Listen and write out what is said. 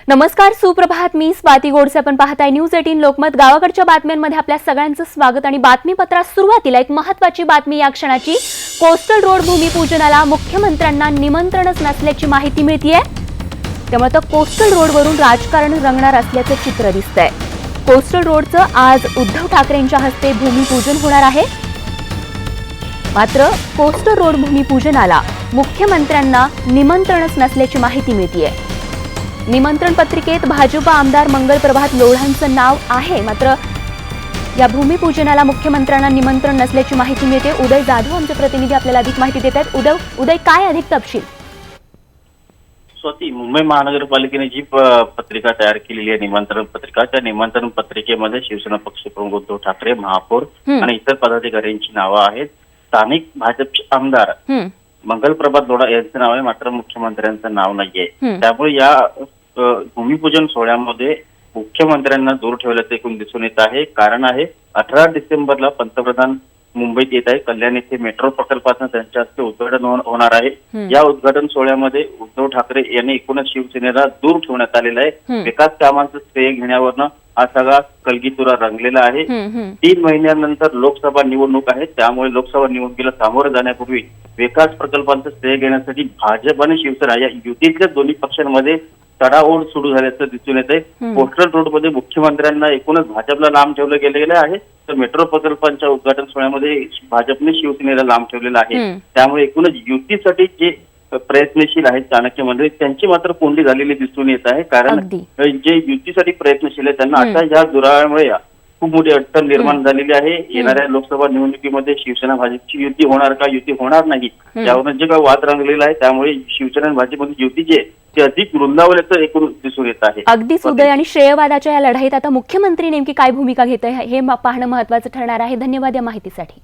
नमस्कार, सुप्रभात. मी स्वाती गोडसे. आपण पाहताय न्यूज 18 लोकमत. गावाकडच्या बातम्यांमध्ये आपल्या सगळ्यांचं स्वागत. आणि बातमीपत्रात सुरुवातीला एक महत्त्वाची बातमी या क्षणाची. कोस्टल रोड भूमिपूजनाला मुख्यमंत्र्यांना निमंत्रणच नसल्याची माहिती मिळतेय. त्यामुळे आता कोस्टल रोडवरून राजकारण रंगणार असल्याचं चित्र दिसतंय. कोस्टल रोडचं आज उद्धव ठाकरेंच्या हस्ते भूमिपूजन होणार आहे. मात्र कोस्टल रोड भूमिपूजनाला मुख्यमंत्र्यांना निमंत्रणच नसल्याची माहिती मिळतेय. निमंत्रण पत्रिकेत भाजप आमदार मंगल प्रभात लोढांचं नाव आहे. मात्र या भूमिपूजनाला मुख्यमंत्र्यांना निमंत्रण नसल्याची माहिती मिळते. उदय जाधव आमचे प्रतिनिधी आपल्याला अधिक माहिती देत आहेत. उदय, काय अधिक तपशील? स्वाती, मुंबई महानगरपालिकेने जी पत्रिका तयार केलेली आहे, निमंत्रण पत्रिका, त्या निमंत्रण पत्रिकेमध्ये शिवसेना पक्षप्रमुख उद्धव ठाकरे, महापौर आणि इतर पदाधिकाऱ्यांची नावं आहेत. स्थानिक भाजपचे आमदार मंगल प्रभात लोढा यांचं नाव आहे, मात्र मुख्यमंत्र्यांचं नाव नाहीये. त्यामुळे या भूमिपूजन सोहळ्यामध्ये मुख्यमंत्र्यांना दूर ठेवल्याचं एकूण दिसून येत आहे. कारण आहे 18 डिसेंबरला पंतप्रधान मुंबईत येत आहे. कल्याण येथे मेट्रो प्रकल्पाचं त्यांच्या हस्ते उद्घाटन होणार आहे. या उद्घाटन सोहळ्यामध्ये उद्धव ठाकरे यांनी एकूणच शिवसेनेला दूर ठेवण्यात आलेलं आहे. विकास कामांचं श्रेय घेण्यावरनं हा सगळा कलगीतुरा रंगलेला आहे. 3 महिन्यानंतर लोकसभा निवडणूक आहे. त्यामुळे लोकसभा निवडणुकीला सामोरं जाण्यापूर्वी विकास प्रकल्पांचं श्रेय घेण्यासाठी भाजप आणि शिवसेना या युतीतल्या दोन्ही पक्षांमध्ये चढाओढ सुरू झाल्याचं दिसून येत आहे. कोस्टल रोडमध्ये मुख्यमंत्र्यांना एकूणच भाजपला लांब ठेवलं गेलेलं आहे, तर मेट्रो प्रकल्पांच्या उद्घाटन सोहळ्यामध्ये भाजपने शिवसेनेला लांब ठेवलेलं आहे. त्यामुळे एकूणच युतीसाठी जे प्रयत्नशील आहेत चाणक्य मंडळी, त्यांची मात्र कोंडी झालेली दिसून येत आहे. कारण जे युतीसाठी प्रयत्नशील आहेत त्यांना आता या दुराव्यामुळे खूप मोठी अडचण निर्माण झालेली आहे. येणाऱ्या लोकसभा निवडणुकीमध्ये शिवसेना भाजपची युती होणार का, युती होणार नाही, यावरून जे काही वाद रंगलेला आहे. त्यामुळे शिवसेना आणि भाजपमध्ये युती जे ते अधिक रुंदावल्याचं एकूण दिसून येत आहे. अगदीच उदय. आणि श्रेयवादाच्या या लढाईत आता मुख्यमंत्री नेमकी काय भूमिका घेत आहे हे पाहणं महत्त्वाचं ठरणार आहे. धन्यवाद या माहितीसाठी.